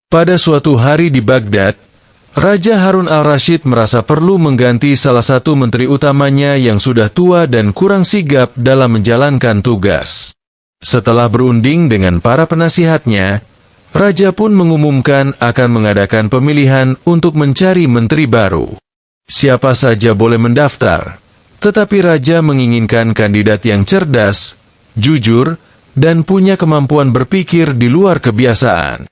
Pada suatu hari di Baghdad, Raja Harun al-Rashid merasa perlu mengganti salah satu menteri utamanya yang sudah tua dan kurang sigap dalam menjalankan tugas. Setelah berunding dengan para penasihatnya, Raja pun mengumumkan akan mengadakan pemilihan untuk mencari menteri baru. Siapa saja boleh mendaftar, tetapi Raja menginginkan kandidat yang cerdas, jujur, dan punya kemampuan berpikir di luar kebiasaan.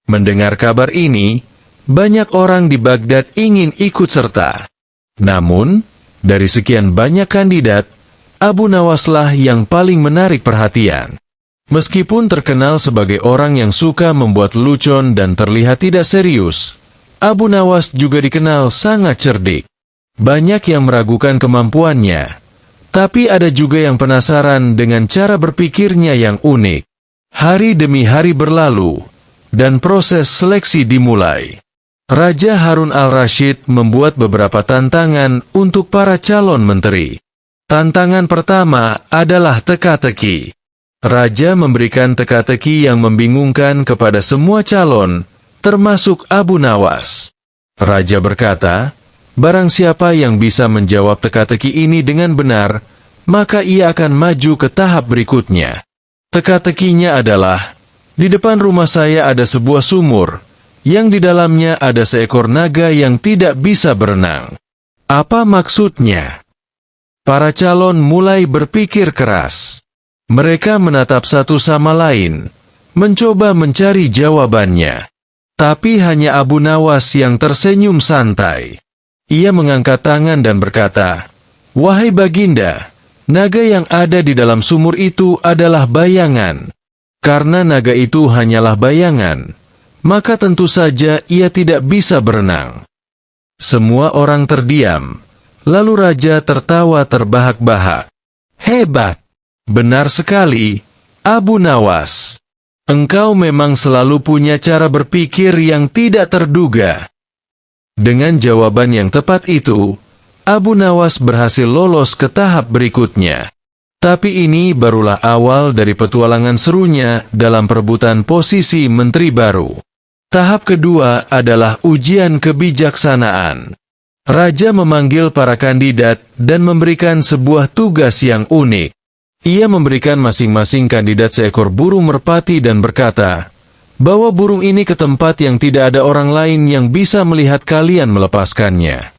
Mendengar kabar ini, banyak orang di Baghdad ingin ikut serta. Namun, dari sekian banyak kandidat, Abu Nawaslah yang paling menarik perhatian. Meskipun terkenal sebagai orang yang suka membuat lelucon dan terlihat tidak serius, Abu Nawas juga dikenal sangat cerdik. Banyak yang meragukan kemampuannya, tapi ada juga yang penasaran dengan cara berpikirnya yang unik. Hari demi hari berlalu, dan proses seleksi dimulai. Raja Harun al-Rashid membuat beberapa tantangan untuk para calon menteri. Tantangan pertama adalah teka-teki. Raja memberikan teka-teki yang membingungkan kepada semua calon, termasuk Abu Nawas. Raja berkata, barang siapa yang bisa menjawab teka-teki ini dengan benar, maka ia akan maju ke tahap berikutnya. Teka-tekinya adalah, di depan rumah saya ada sebuah sumur, yang di dalamnya ada seekor naga yang tidak bisa berenang. Apa maksudnya? Para calon mulai berpikir keras. Mereka menatap satu sama lain, mencoba mencari jawabannya. Tapi hanya Abu Nawas yang tersenyum santai. Ia mengangkat tangan dan berkata, "Wahai Baginda, naga yang ada di dalam sumur itu adalah bayangan. Karena naga itu hanyalah bayangan, maka tentu saja ia tidak bisa berenang." Semua orang terdiam, lalu Raja tertawa terbahak-bahak. "Hebat! Benar sekali, Abu Nawas. Engkau memang selalu punya cara berpikir yang tidak terduga." Dengan jawaban yang tepat itu, Abu Nawas berhasil lolos ke tahap berikutnya. Tapi ini barulah awal dari petualangan serunya dalam perebutan posisi menteri baru. Tahap kedua adalah ujian kebijaksanaan. Raja memanggil para kandidat dan memberikan sebuah tugas yang unik. Ia memberikan masing-masing kandidat seekor burung merpati dan berkata, "Bawa burung ini ke tempat yang tidak ada orang lain yang bisa melihat kalian melepaskannya."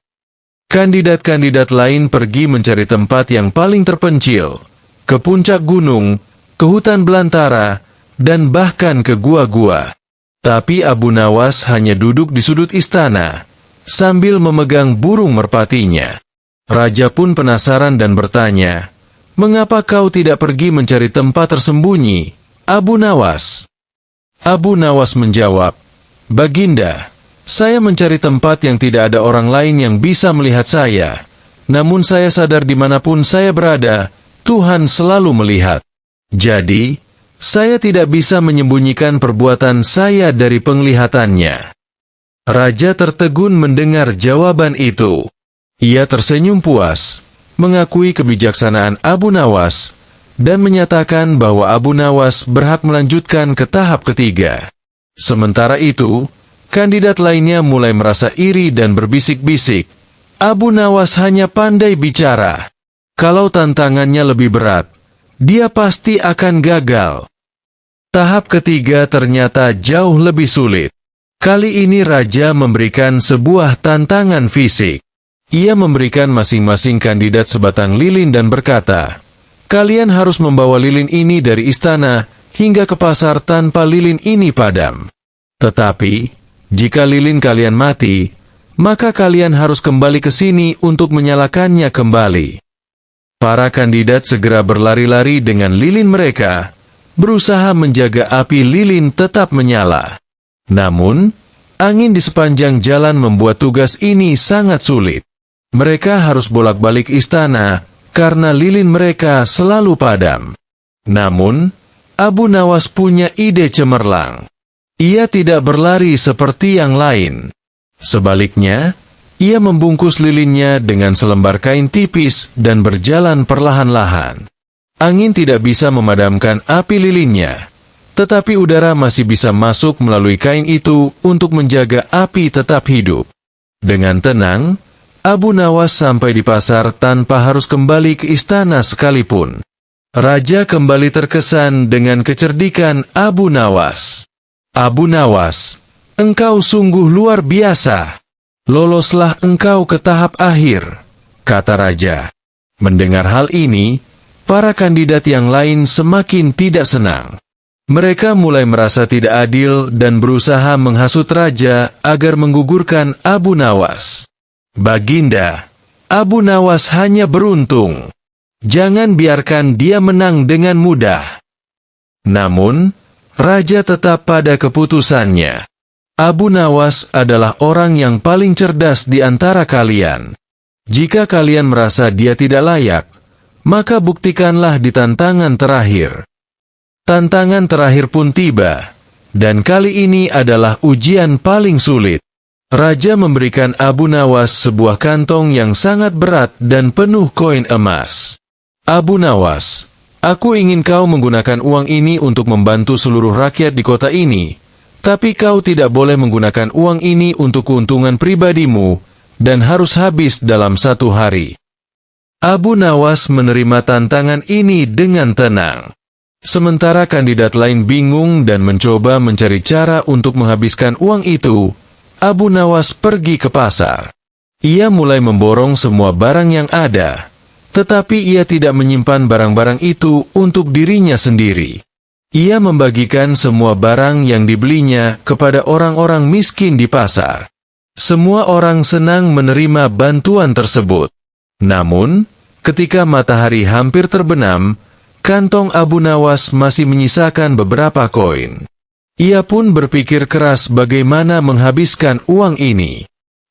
Kandidat-kandidat lain pergi mencari tempat yang paling terpencil, ke puncak gunung, ke hutan belantara, dan bahkan ke gua-gua. Tapi Abu Nawas hanya duduk di sudut istana, sambil memegang burung merpatinya. Raja pun penasaran dan bertanya, "Mengapa kau tidak pergi mencari tempat tersembunyi, Abu Nawas?" Abu Nawas menjawab, "Baginda, saya mencari tempat yang tidak ada orang lain yang bisa melihat saya. Namun saya sadar dimanapun saya berada, Tuhan selalu melihat. Jadi, saya tidak bisa menyembunyikan perbuatan saya dari penglihatannya." Raja tertegun mendengar jawaban itu. Ia tersenyum puas, mengakui kebijaksanaan Abu Nawas, dan menyatakan bahwa Abu Nawas berhak melanjutkan ke tahap ketiga. Sementara itu, kandidat lainnya mulai merasa iri dan berbisik-bisik, "Abu Nawas hanya pandai bicara. Kalau tantangannya lebih berat, dia pasti akan gagal." Tahap ketiga ternyata jauh lebih sulit. Kali ini Raja memberikan sebuah tantangan fisik. Ia memberikan masing-masing kandidat sebatang lilin dan berkata, "Kalian harus membawa lilin ini dari istana hingga ke pasar tanpa lilin ini padam. Tetapi, jika lilin kalian mati, maka kalian harus kembali ke sini untuk menyalakannya kembali." Para kandidat segera berlari-lari dengan lilin mereka, berusaha menjaga api lilin tetap menyala. Namun, angin di sepanjang jalan membuat tugas ini sangat sulit. Mereka harus bolak-balik istana, karena lilin mereka selalu padam. Namun, Abu Nawas punya ide cemerlang. Ia tidak berlari seperti yang lain. Sebaliknya, ia membungkus lilinnya dengan selembar kain tipis dan berjalan perlahan-lahan. Angin tidak bisa memadamkan api lilinnya, tetapi udara masih bisa masuk melalui kain itu untuk menjaga api tetap hidup. Dengan tenang, Abu Nawas sampai di pasar tanpa harus kembali ke istana sekalipun. Raja kembali terkesan dengan kecerdikan Abu Nawas. "Abu Nawas, engkau sungguh luar biasa. Loloslah engkau ke tahap akhir," kata raja. Mendengar hal ini, para kandidat yang lain semakin tidak senang. Mereka mulai merasa tidak adil dan berusaha menghasut raja agar menggugurkan Abu Nawas. "Baginda, Abu Nawas hanya beruntung. Jangan biarkan dia menang dengan mudah." Namun, raja tetap pada keputusannya. "Abu Nawas adalah orang yang paling cerdas di antara kalian. Jika kalian merasa dia tidak layak, maka buktikanlah di tantangan terakhir." Tantangan terakhir pun tiba, dan kali ini adalah ujian paling sulit. Raja memberikan Abu Nawas sebuah kantong yang sangat berat dan penuh koin emas. "Abu Nawas, aku ingin kau menggunakan uang ini untuk membantu seluruh rakyat di kota ini, tapi kau tidak boleh menggunakan uang ini untuk keuntungan pribadimu, dan harus habis dalam 1 hari." Abu Nawas menerima tantangan ini dengan tenang. Sementara kandidat lain bingung dan mencoba mencari cara untuk menghabiskan uang itu, Abu Nawas pergi ke pasar. Ia mulai memborong semua barang yang ada, tetapi ia tidak menyimpan barang-barang itu untuk dirinya sendiri. Ia membagikan semua barang yang dibelinya kepada orang-orang miskin di pasar. Semua orang senang menerima bantuan tersebut. Namun, ketika matahari hampir terbenam, kantong Abu Nawas masih menyisakan beberapa koin. Ia pun berpikir keras bagaimana menghabiskan uang ini.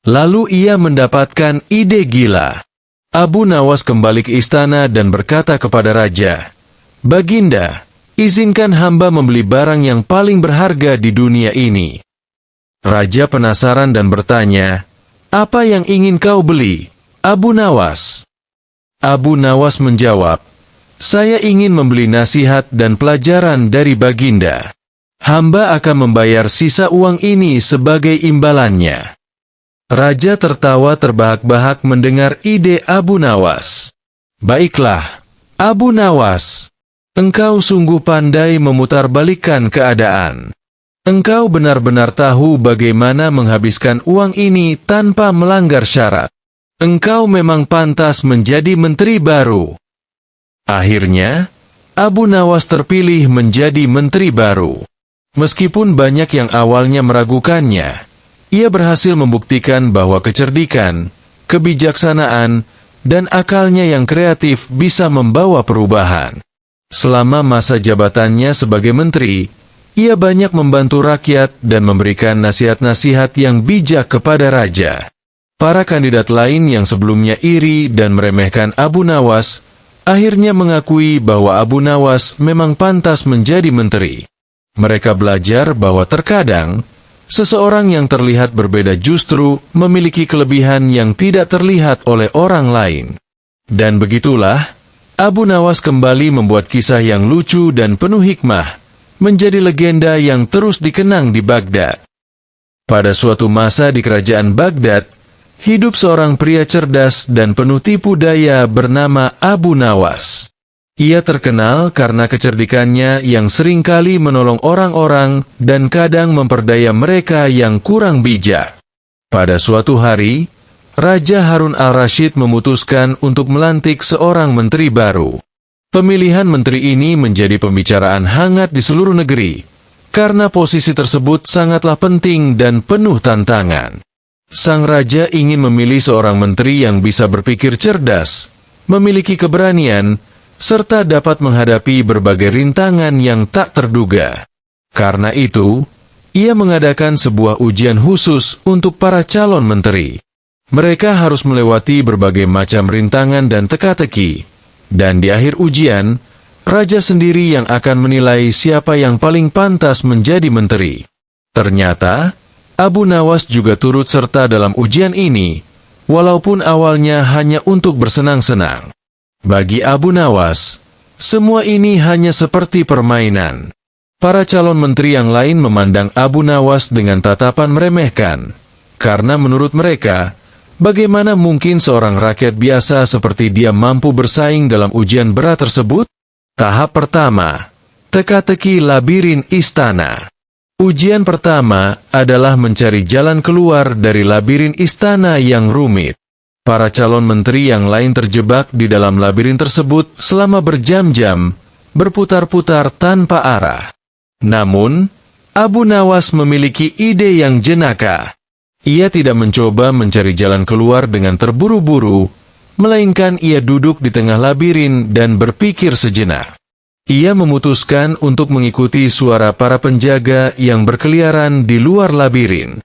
Lalu ia mendapatkan ide gila. Abu Nawas kembali ke istana dan berkata kepada raja, "Baginda, izinkan hamba membeli barang yang paling berharga di dunia ini." Raja penasaran dan bertanya, "Apa yang ingin kau beli, Abu Nawas?" Abu Nawas menjawab, "Saya ingin membeli nasihat dan pelajaran dari Baginda. Hamba akan membayar sisa uang ini sebagai imbalannya." Raja tertawa terbahak-bahak mendengar ide Abu Nawas. "Baiklah, Abu Nawas, engkau sungguh pandai memutarbalikkan keadaan. Engkau benar-benar tahu bagaimana menghabiskan uang ini tanpa melanggar syarat. Engkau memang pantas menjadi menteri baru." Akhirnya, Abu Nawas terpilih menjadi menteri baru. Meskipun banyak yang awalnya meragukannya, ia berhasil membuktikan bahwa kecerdikan, kebijaksanaan, dan akalnya yang kreatif bisa membawa perubahan. Selama masa jabatannya sebagai menteri, ia banyak membantu rakyat dan memberikan nasihat-nasihat yang bijak kepada raja. Para kandidat lain yang sebelumnya iri dan meremehkan Abu Nawas, akhirnya mengakui bahwa Abu Nawas memang pantas menjadi menteri. Mereka belajar bahwa terkadang, seseorang yang terlihat berbeda justru memiliki kelebihan yang tidak terlihat oleh orang lain. Dan begitulah, Abu Nawas kembali membuat kisah yang lucu dan penuh hikmah, menjadi legenda yang terus dikenang di Baghdad. Pada suatu masa di kerajaan Baghdad, hidup seorang pria cerdas dan penuh tipu daya bernama Abu Nawas. Ia terkenal karena kecerdikannya yang seringkali menolong orang-orang dan kadang memperdaya mereka yang kurang bijak. Pada suatu hari, Raja Harun al-Rashid memutuskan untuk melantik seorang menteri baru. Pemilihan menteri ini menjadi pembicaraan hangat di seluruh negeri, karena posisi tersebut sangatlah penting dan penuh tantangan. Sang raja ingin memilih seorang menteri yang bisa berpikir cerdas, memiliki keberanian, serta dapat menghadapi berbagai rintangan yang tak terduga. Karena itu, ia mengadakan sebuah ujian khusus untuk para calon menteri. Mereka harus melewati berbagai macam rintangan dan teka-teki, dan di akhir ujian, raja sendiri yang akan menilai siapa yang paling pantas menjadi menteri. Ternyata, Abu Nawas juga turut serta dalam ujian ini, walaupun awalnya hanya untuk bersenang-senang. Bagi Abu Nawas, Semua ini hanya seperti permainan. Para calon menteri yang lain memandang Abu Nawas dengan tatapan meremehkan, karena menurut mereka, bagaimana mungkin seorang rakyat biasa seperti dia mampu bersaing dalam ujian berat tersebut? Tahap pertama, teka-teki labirin istana. Ujian pertama adalah mencari jalan keluar dari labirin istana yang rumit. Para calon menteri yang lain terjebak di dalam labirin tersebut selama berjam-jam, berputar-putar tanpa arah. Namun, Abu Nawas memiliki ide yang jenaka. Ia tidak mencoba mencari jalan keluar dengan terburu-buru, melainkan ia duduk di tengah labirin dan berpikir sejenak. Ia memutuskan untuk mengikuti suara para penjaga yang berkeliaran di luar labirin.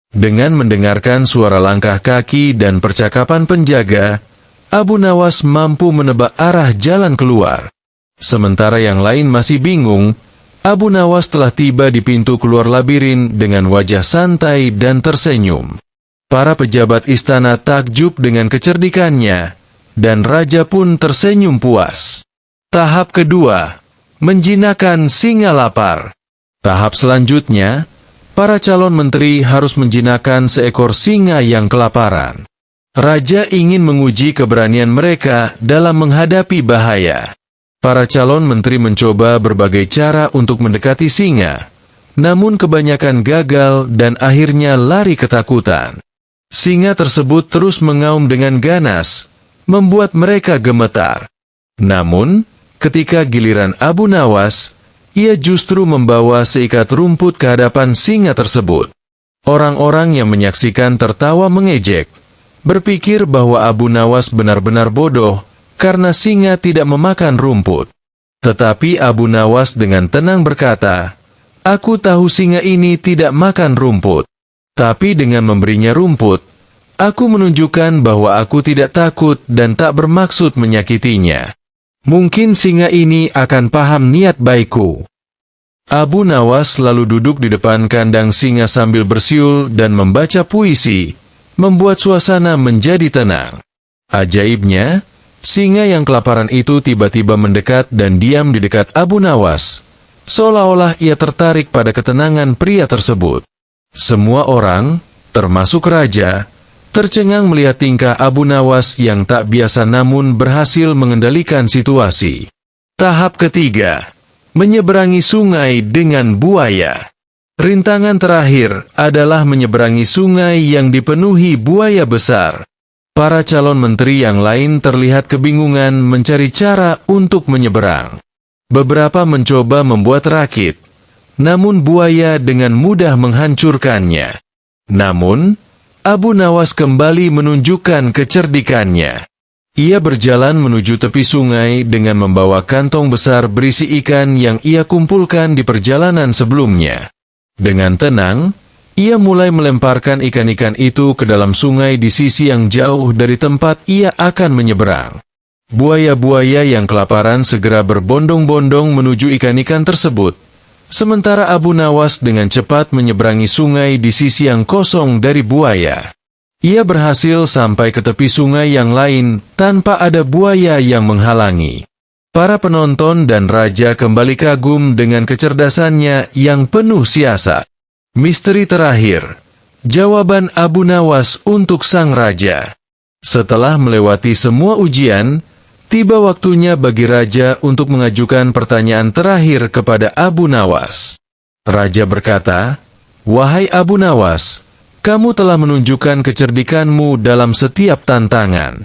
Dengan mendengarkan suara langkah kaki dan percakapan penjaga, Abu Nawas mampu menebak arah jalan keluar. Sementara yang lain masih bingung, Abu Nawas telah tiba di pintu keluar labirin dengan wajah santai dan tersenyum. Para pejabat istana takjub dengan kecerdikannya, dan raja pun tersenyum puas. Tahap kedua, menjinakkan singa lapar. Tahap selanjutnya, para calon menteri harus menjinakkan seekor singa yang kelaparan. Raja ingin menguji keberanian mereka dalam menghadapi bahaya. Para calon menteri mencoba berbagai cara untuk mendekati singa, namun kebanyakan gagal dan akhirnya lari ketakutan. Singa tersebut terus mengaum dengan ganas, membuat mereka gemetar. Namun, ketika giliran Abu Nawas, ia justru membawa seikat rumput ke hadapan singa tersebut. Orang-orang yang menyaksikan tertawa mengejek, berpikir bahwa Abu Nawas benar-benar bodoh, karena singa tidak memakan rumput. Tetapi Abu Nawas dengan tenang berkata, "Aku tahu singa ini tidak makan rumput. Tapi dengan memberinya rumput, aku menunjukkan bahwa aku tidak takut dan tak bermaksud menyakitinya. Mungkin singa ini akan paham niat baikku." Abu Nawas lalu duduk di depan kandang singa sambil bersiul dan membaca puisi, membuat suasana menjadi tenang. Ajaibnya, singa yang kelaparan itu tiba-tiba mendekat dan diam di dekat Abu Nawas, seolah-olah ia tertarik pada ketenangan pria tersebut. Semua orang, termasuk raja, tercengang melihat tingkah Abu Nawas yang tak biasa namun berhasil mengendalikan situasi. Tahap ketiga, menyeberangi sungai dengan buaya. Rintangan terakhir adalah menyeberangi sungai yang dipenuhi buaya besar. Para calon menteri yang lain terlihat kebingungan mencari cara untuk menyeberang. Beberapa mencoba membuat rakit, namun buaya dengan mudah menghancurkannya. Namun, Abu Nawas kembali menunjukkan kecerdikannya. Ia berjalan menuju tepi sungai dengan membawa kantong besar berisi ikan yang ia kumpulkan di perjalanan sebelumnya. Dengan tenang, ia mulai melemparkan ikan-ikan itu ke dalam sungai di sisi yang jauh dari tempat ia akan menyeberang. Buaya-buaya yang kelaparan segera berbondong-bondong menuju ikan-ikan tersebut, sementara Abu Nawas dengan cepat menyeberangi sungai di sisi yang kosong dari buaya. Ia berhasil sampai ke tepi sungai yang lain tanpa ada buaya yang menghalangi. Para penonton dan raja kembali kagum dengan kecerdasannya yang penuh siasat. Misteri terakhir, jawaban Abu Nawas untuk sang raja. Setelah melewati semua ujian, tiba waktunya bagi raja untuk mengajukan pertanyaan terakhir kepada Abu Nawas. Raja berkata, "Wahai Abu Nawas, kamu telah menunjukkan kecerdikanmu dalam setiap tantangan.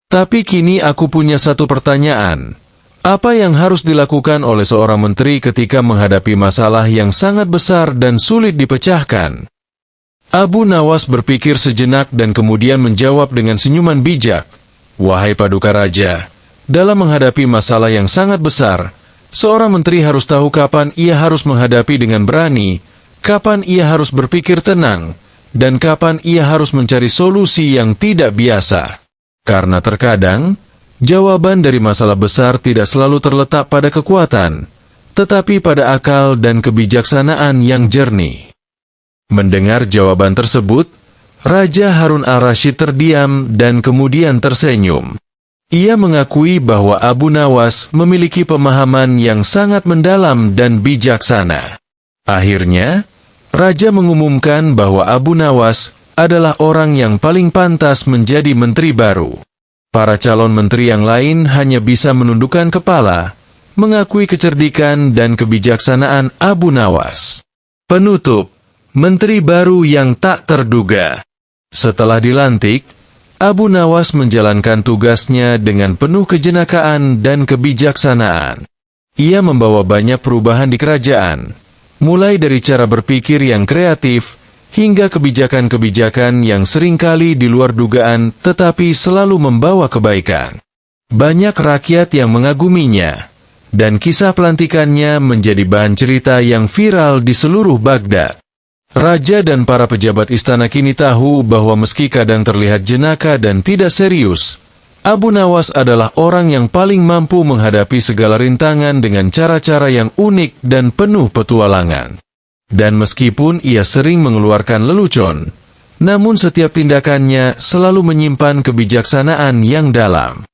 Tapi kini aku punya satu pertanyaan. Apa yang harus dilakukan oleh seorang menteri ketika menghadapi masalah yang sangat besar dan sulit dipecahkan?" Abu Nawas berpikir sejenak dan kemudian menjawab dengan senyuman bijak, "Wahai Paduka Raja, dalam menghadapi masalah yang sangat besar, seorang menteri harus tahu kapan ia harus menghadapi dengan berani, kapan ia harus berpikir tenang, dan kapan ia harus mencari solusi yang tidak biasa. Karena terkadang, jawaban dari masalah besar tidak selalu terletak pada kekuatan, tetapi pada akal dan kebijaksanaan yang jernih." Mendengar jawaban tersebut, Raja Harun al-Rasyid terdiam dan kemudian tersenyum. Ia mengakui bahwa Abu Nawas memiliki pemahaman yang sangat mendalam dan bijaksana. Akhirnya, Raja mengumumkan bahwa Abu Nawas adalah orang yang paling pantas menjadi menteri baru. Para calon menteri yang lain hanya bisa menundukkan kepala, mengakui kecerdikan dan kebijaksanaan Abu Nawas. Penutup, menteri baru yang tak terduga. Setelah dilantik, Abu Nawas menjalankan tugasnya dengan penuh kejenakaan dan kebijaksanaan. Ia membawa banyak perubahan di kerajaan, mulai dari cara berpikir yang kreatif, hingga kebijakan-kebijakan yang seringkali di luar dugaan tetapi selalu membawa kebaikan. Banyak rakyat yang mengaguminya, dan kisah pelantikannya menjadi bahan cerita yang viral di seluruh Baghdad. Raja dan para pejabat istana kini tahu bahwa meski kadang terlihat jenaka dan tidak serius, Abu Nawas adalah orang yang paling mampu menghadapi segala rintangan dengan cara-cara yang unik dan penuh petualangan. Dan meskipun ia sering mengeluarkan lelucon, namun setiap tindakannya selalu menyimpan kebijaksanaan yang dalam.